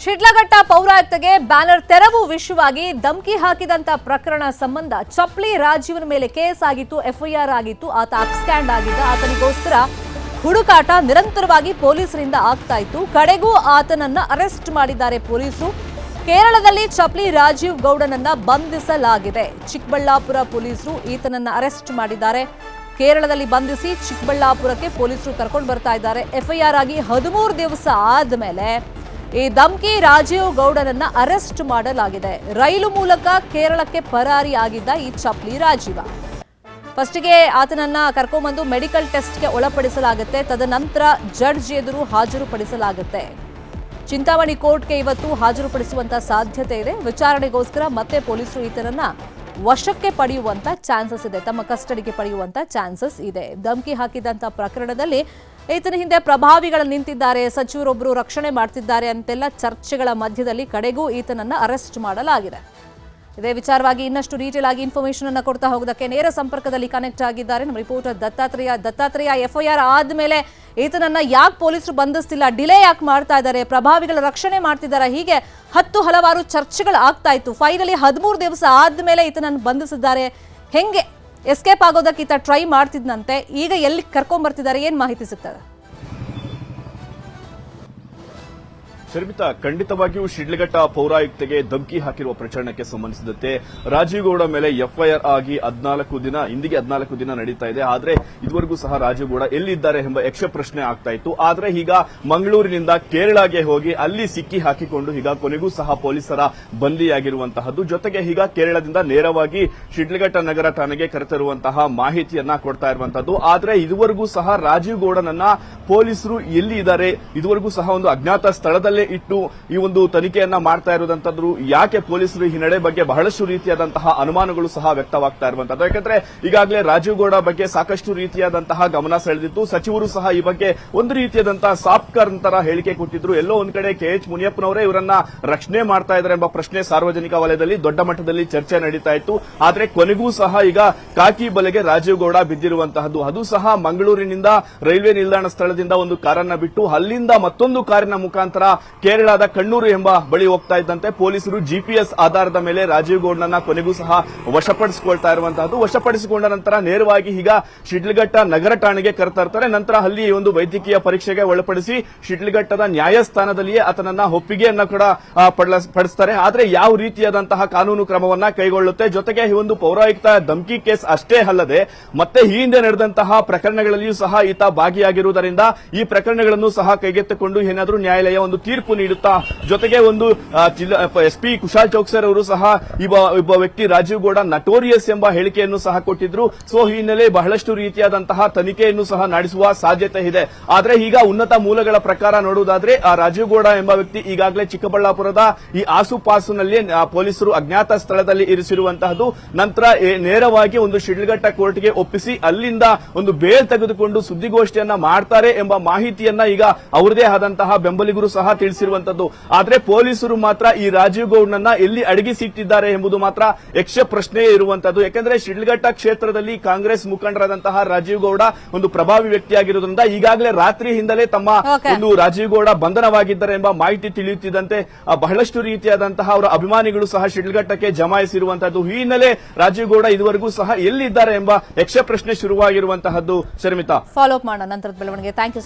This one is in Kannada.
ಶಿಡ್ಲಘಟ್ಟ ಪೌರಾಯುಕ್ತಗೆ ಬ್ಯಾನರ್ ತೆರವು ವಿಷಯವಾಗಿ ಧಮಕಿ ಹಾಕಿದಂತ ಪ್ರಕರಣ ಸಂಬಂಧ ಚಪ್ಲಿ ರಾಜೀವನ ಮೇಲೆ ಕೇಸ್ ಆಗಿತ್ತು, ಎಫ್ಐಆರ್ ಆಗಿತ್ತು. ಆತ ಅಬ್ಸ್ಕ್ಯಾಂಡ್ ಆಗಿದ್ದ. ಆತನಿಗೋಸ್ಕರ ಹುಡುಕಾಟ ನಿರಂತರವಾಗಿ ಪೊಲೀಸರಿಂದ ಆಗ್ತಾ ಇತ್ತು. ಕಡೆಗೂ ಆತನನ್ನ ಅರೆಸ್ಟ್ ಮಾಡಿದ್ದಾರೆ ಪೊಲೀಸರು. ಕೇರಳದಲ್ಲಿ ಚಪ್ಲಿ ರಾಜೀವ್ ಗೌಡನನ್ನ ಬಂಧಿಸಲಾಗಿದೆ. ಚಿಕ್ಕಬಳ್ಳಾಪುರ ಪೊಲೀಸರು ಈತನನ್ನ ಅರೆಸ್ಟ್ ಮಾಡಿದ್ದಾರೆ. ಕೇರಳದಲ್ಲಿ ಬಂಧಿಸಿ ಚಿಕ್ಕಬಳ್ಳಾಪುರಕ್ಕೆ ಪೊಲೀಸರು ಕರ್ಕೊಂಡು ಬರ್ತಾ ಇದ್ದಾರೆ. ಎಫ್ಐಆರ್ ಆಗಿ 13 ದಿವಸ ಆದ್ಮೇಲೆ ಈ ಧಮಕಿ ರಾಜೀವ್ ಗೌಡನನ್ನ ಅರೆಸ್ಟ್ ಮಾಡಲಾಗಿದೆ. ರೈಲು ಮೂಲಕ ಕೇರಳಕ್ಕೆ ಪರಾರಿಯಾಗಿದ್ದ ಈ ಚಪ್ಲಿ ರಾಜೀವ ಫಸ್ಟ್ಗೆ ಆತನನ್ನ ಕರ್ಕೊಂಡ್ಬಂದು ಮೆಡಿಕಲ್ ಟೆಸ್ಟ್ಗೆ ಒಳಪಡಿಸಲಾಗುತ್ತೆ. ತದನಂತರ ಜಡ್ಜ್ ಎದುರು ಹಾಜರುಪಡಿಸಲಾಗುತ್ತೆ. ಚಿಂತಾಮಣಿ ಕೋರ್ಟ್ಗೆ ಇವತ್ತು ಹಾಜರುಪಡಿಸುವಂತ ಸಾಧ್ಯತೆ ಇದೆ. ವಿಚಾರಣೆಗೋಸ್ಕರ ಮತ್ತೆ ಪೊಲೀಸರು ಈತನನ್ನ ವಶಕ್ಕೆ ಪಡೆಯುವಂತ ಚಾನ್ಸಸ್ ಇದೆ, ತಮ್ಮ ಕಸ್ಟಡಿಗೆ ಪಡೆಯುವಂತ ಚಾನ್ಸಸ್ ಇದೆ. ಧಮಕಿ ಹಾಕಿದಂತ ಪ್ರಕರಣದಲ್ಲಿ ಈತನ ಹಿಂದೆ ಪ್ರಭಾವಿಗಳು ನಿಂತಿದ್ದಾರೆ, ಸಚಿವರೊಬ್ಬರು ರಕ್ಷಣೆ ಮಾಡ್ತಿದ್ದಾರೆ ಅಂತೆಲ್ಲ ಚರ್ಚೆಗಳ ಮಧ್ಯದಲ್ಲಿ ಕಡೆಗೂ ಈತನನ್ನ ಅರೆಸ್ಟ್ ಮಾಡಲಾಗಿದೆ. ಇದೇ ವಿಚಾರವಾಗಿ ಇನ್ನಷ್ಟು ಡೀಟೇಲ್ ಆಗಿ ಇನ್ಫಾರ್ಮೇಶನ್ ಅನ್ನ ಕೊಡ್ತಾ ಹೋಗೋದಕ್ಕೆ ನೇರ ಸಂಪರ್ಕದಲ್ಲಿ ಕನೆಕ್ಟ್ ಆಗಿದ್ದಾರೆ ನಮ್ಮ ರಿಪೋರ್ಟರ್ ದತ್ತಾತ್ರೇಯ. ಎಫ್ಐಆರ್ ಆದ್ಮೇಲೆ ಈತನನ್ನ ಯಾಕೆ ಪೊಲೀಸರು ಬಂಧಿಸ್ತಿಲ್ಲ, ಡಿಲೇ ಯಾಕೆ ಮಾಡ್ತಾ ಇದ್ದಾರೆ, ಪ್ರಭಾವಿಗಳ ರಕ್ಷಣೆ ಮಾಡ್ತಿದ್ದಾರೆ, ಹೀಗೆ ಹಲವಾರು ಚರ್ಚೆಗಳು ಆಗ್ತಾ ಇತ್ತು. ಫೈನಲಿ 13 ದಿವಸ ಆದ್ಮೇಲೆ ಈತನನ್ನು ಬಂಧಿಸಿದ್ದಾರೆ. ಹೆಂಗೆ ಎಸ್ಕೇಪ್ ಆಗೋದಕ್ಕೆ ಈತ ಟ್ರೈ ಮಾಡ್ತಿದ್ನಂತೆ, ಈಗ ಎಲ್ಲಿ ಕರ್ಕೊಂಡ್ ಬರ್ತಿದ್ದಾರೆ, ಏನ್ ಮಾಹಿತಿ ಸಿಗ್ತದೆ? ಶರ್ಮಿತಾ, ಖಂಡಿತವಾಗಿಯೂ ಶಿಡ್ಲಘಟ್ಟ ಪೌರಾಯುಕ್ತೆಗೆ ಧಮಕಿ ಹಾಕಿರುವ ಪ್ರಕರಣಕ್ಕೆ ಸಂಬಂಧಿಸಿದಂತೆ ರಾಜೀವ್ ಗೌಡ ಮೇಲೆ ಎಫ್ಐಆರ್ ಆಗಿ 14 ದಿನ ಇಂದಿಗೆ 14 ದಿನ ನಡೀತಾ ಇದೆ. ಆದ್ರೆ ಇದುವರೆಗೂ ಸಹ ರಾಜೀವ್ ಗೌಡ ಎಲ್ಲಿದ್ದಾರೆ ಎಂಬ ಯಕ್ಷ ಪ್ರಶ್ನೆ ಆಗ್ತಾ ಇತ್ತು. ಆದ್ರೆ ಈಗ ಮಂಗಳೂರಿನಿಂದ ಕೇರಳಗೆ ಹೋಗಿ ಅಲ್ಲಿ ಸಿಕ್ಕಿ ಹಾಕಿಕೊಂಡು ಈಗ ಕೊನೆಗೂ ಸಹ ಪೊಲೀಸರ ಬಂದಿಯಾಗಿರುವಂತಹದ್ದು. ಜೊತೆಗೆ ಈಗ ಕೇರಳದಿಂದ ನೇರವಾಗಿ ಶಿಡ್ಲಘಟ್ಟ ನಗರ ಠಾಣೆಗೆ ಕರೆತರುವಂತಹ ಮಾಹಿತಿಯನ್ನ ಕೊಡ್ತಾ ಇರುವಂತದ್ದು. ಆದ್ರೆ ಇದುವರೆಗೂ ಸಹ ರಾಜೀವ್ ಗೌಡನನ್ನ ಪೊಲೀಸರು ಎಲ್ಲಿ ಇದ್ದಾರೆ, ಇದುವರೆಗೂ ಸಹ ಒಂದು ಅಜ್ಞಾತ ಸ್ಥಳದಲ್ಲೇ ಇಟ್ಟು ಈ ಒಂದು ತನಿಖೆಯನ್ನ ಮಾಡ್ತಾ ಇರುವಂತದ್ದು. ಯಾಕೆ ಪೊಲೀಸರು ಈ ನಡೆ ಬಗ್ಗೆ ಬಹಳಷ್ಟು ರೀತಿಯಾದಂತಹ ಅನುಮಾನಗಳು ಸಹ ವ್ಯಕ್ತವಾಗ್ತಾ ಇರುವಂತದ್ದು. ಯಾಕಂದ್ರೆ ಈಗಾಗಲೇ ರಾಜೀವ್ ಗೌಡ ಬಗ್ಗೆ ಸಾಕಷ್ಟು ರೀತಿಯಾದಂತಹ ಗಮನ ಸೆಳೆದಿತ್ತು. ಸಚಿವರು ಸಹ ಈ ಬಗ್ಗೆ ಒಂದು ರೀತಿಯಾದಂತಹ ಸಾಫ್ಟ್ ಕಾರ್ನ್ ತರ ಹೇಳಿಕೆ ಕೊಟ್ಟಿದ್ರು. ಎಲ್ಲೋ ಒಂದ್ ಕಡೆ KH ಮುನಿಯಪ್ಪನವರೇ ಇವರನ್ನ ರಕ್ಷಣೆ ಮಾಡ್ತಾ ಇದ್ದಾರೆ ಎಂಬ ಪ್ರಶ್ನೆ ಸಾರ್ವಜನಿಕ ವಲಯದಲ್ಲಿ ದೊಡ್ಡ ಮಟ್ಟದಲ್ಲಿ ಚರ್ಚೆ ನಡೀತಾ ಇತ್ತು. ಆದ್ರೆ ಕೊನೆಗೂ ಸಹ ಈಗ ಕಾಕಿ ಬಲೆಗೆ ರಾಜೀವ್ ಗೌಡ ಬಿದ್ದಿರುವಂತಹದ್ದು. ಅದು ಸಹ ಮಂಗಳೂರಿನಿಂದ ರೈಲ್ವೆ ನಿಲ್ದಾಣ ಸ್ಥಳದಿಂದ ಒಂದು ಕಾರನ್ನ ಬಿಟ್ಟು ಅಲ್ಲಿಂದ ಮತ್ತೊಂದು ಕಾರಿನ ಮುಖಾಂತರ ಕೇರಳದ ಕಣ್ಣೂರು ಎಂಬ ಬಳಿ ಹೋಗ್ತಾ ಇದ್ದಂತೆ ಪೊಲೀಸರು GPS ಆಧಾರದ ಮೇಲೆ ರಾಜೀವ್ ಗೌಡನನ್ನ ಕೊನೆಗೂ ಸಹ ವಶಪಡಿಸಿಕೊಳ್ತಾ ಇರುವಂತಹದ್ದು. ವಶಪಡಿಸಿಕೊಂಡ ನಂತರ ನೇರವಾಗಿ ಈಗ ಶಿಡ್ಲಘಟ್ಟ ನಗರ ಠಾಣೆಗೆ ಕರೆತರ್ತಾರೆ. ನಂತರ ಅಲ್ಲಿ ಒಂದು ವೈದ್ಯಕೀಯ ಪರೀಕ್ಷೆಗೆ ಒಳಪಡಿಸಿ ಶಿಡ್ಲಘಟ್ಟದ ನ್ಯಾಯಸ್ಥಾನದಲ್ಲಿಯೇ ಆತನನ್ನ ಒಪ್ಪಿಗೆಯನ್ನ ಕೂಡ ಪಡಿಸ್ತಾರೆ. ಆದ್ರೆ ಯಾವ ರೀತಿಯಾದಂತಹ ಕಾನೂನು ಕ್ರಮವನ್ನ ಕೈಗೊಳ್ಳುತ್ತೆ, ಜೊತೆಗೆ ಈ ಒಂದು ಪೌರಾಯುಕ್ತ ಧಮಕಿ ಕೇಸ್ ಅಷ್ಟೇ ಅಲ್ಲದೆ ಮತ್ತೆ ಈ ಹಿಂದೆ ನಡೆದಂತಹ ಪ್ರಕರಣಗಳಲ್ಲಿಯೂ ಸಹ ಈತ ಭಾಗಿಯಾಗಿರುವುದರಿಂದ ಈ ಪ್ರಕರಣಗಳನ್ನು ಸಹ ಕೈಗೆತ್ತಿಕೊಂಡು ಏನಾದರೂ ನ್ಯಾಯಾಲಯ ಒಂದು ತೀರ್ಪು ನೀಡುತ್ತಾ, ಜೊತೆಗೆ ಒಂದು SP ಕುಶಾಲ್ ಚೌಕ್ಸರ್ ಅವರು ಸಹ ಒಬ್ಬ ವ್ಯಕ್ತಿ ರಾಜೀವ್ ಗೌಡ ನಟೋರಿಯಸ್ ಎಂಬ ಹೇಳಿಕೆಯನ್ನು ಸಹ ಕೊಟ್ಟಿದ್ರು. ಸೊ ಈ ಹಿನ್ನೆಲೆ ಬಹಳಷ್ಟು ರೀತಿಯಾದಂತಹ ತನಿಖೆಯನ್ನು ಸಹ ನಡೆಸುವ ಸಾಧ್ಯತೆ ಇದೆ. ಆದ್ರೆ ಈಗ ಉನ್ನತ ಮೂಲಗಳ ಪ್ರಕಾರ ನೋಡುವುದಾದ್ರೆ ಆ ರಾಜೀವ್ ಗೌಡ ಎಂಬ ವ್ಯಕ್ತಿ ಈಗಾಗಲೇ ಚಿಕ್ಕಬಳ್ಳಾಪುರದ ಈ ಆಸುಪಾಸಿನಲ್ಲಿ ಪೊಲೀಸರು ಅಜ್ಞಾತ ಸ್ಥಳದಲ್ಲಿ ಇರಿಸಿರುವಂತಹದ್ದು. ನಂತರ ನೇರವಾಗಿ ಒಂದು ಶಿಡ್ಲಘಟ್ಟ ಕೋರ್ಟ್ಗೆ ಒಪ್ಪಿಸಿ ಅಲ್ಲಿಂದ ಒಂದು ಬೇಲ್ ತೆಗೆದುಕೊಂಡು ಸುದ್ದಿಗೋಷ್ಠಿಯನ್ನ ಮಾಡ್ತಾರೆ ಎಂಬ ಮಾಹಿತಿಯನ್ನ ಈಗ ಅವರದೇ ಆದಂತಹ ಬೆಂಬಲಿಗರು ಸಹ ತಿಳಿಸಿರುವಂತದ್ದು. ಆದ್ರೆ ಪೊಲೀಸರು ಮಾತ್ರ ಈ ರಾಜೀವ್ ಗೌಡನನ್ನ ಎಲ್ಲಿ ಅಡಗಿಸಿಟ್ಟಿದ್ದಾರೆ ಎಂಬುದು ಮಾತ್ರ ಯಕ್ಷ ಪ್ರಶ್ನೆಯೇ ಇರುವಂತದ್ದು. ಯಾಕಂದ್ರೆ ಶಿಡ್ಲಘಟ್ಟ ಕ್ಷೇತ್ರದಲ್ಲಿ ಕಾಂಗ್ರೆಸ್ ಮುಖಂಡರಾದಂತಹ ರಾಜೀವ್ ಗೌಡ ಒಂದು ಪ್ರಭಾವಿ ವ್ಯಕ್ತಿಯಾಗಿರುವುದರಿಂದ ಈಗಾಗಲೇ ರಾತ್ರಿಯಿಂದಲೇ ತಮ್ಮ ಒಂದು ರಾಜೀವ್ ಗೌಡ ಬಂಧನವಾಗಿದ್ದಾರೆ ಎಂಬ ಮಾಹಿತಿ ತಿಳಿಯುತ್ತಿದ್ದಂತೆ ಬಹಳಷ್ಟು ರೀತಿಯಾದಂತಹ ಅವರ ಅಭಿಮಾನಿಗಳು ಸಹ ಶಿಡ್ಲಘಟ್ಟಕ್ಕೆ ಜಮಾಯಿಸಿರುವಂತದ್ದು. ಈ ಹಿನ್ನೆಲೆ ರಾಜೀವ್ ಗೌಡ ಇದುವರೆಗೂ ಸಹ ಎಲ್ಲಿದ್ದಾರೆ ಎಂಬ ಯಕ್ಷ ಪ್ರಶ್ನೆ ಶುರುವಾಗಿರುವಂತಹದ್ದು. ಶರ್ಮಿತಾ, ಫಾಲೋ ಅಪ್ ಮಾಡೋಣ ನಂತರದ ಬೆಳವಣಿಗೆ. Thank you.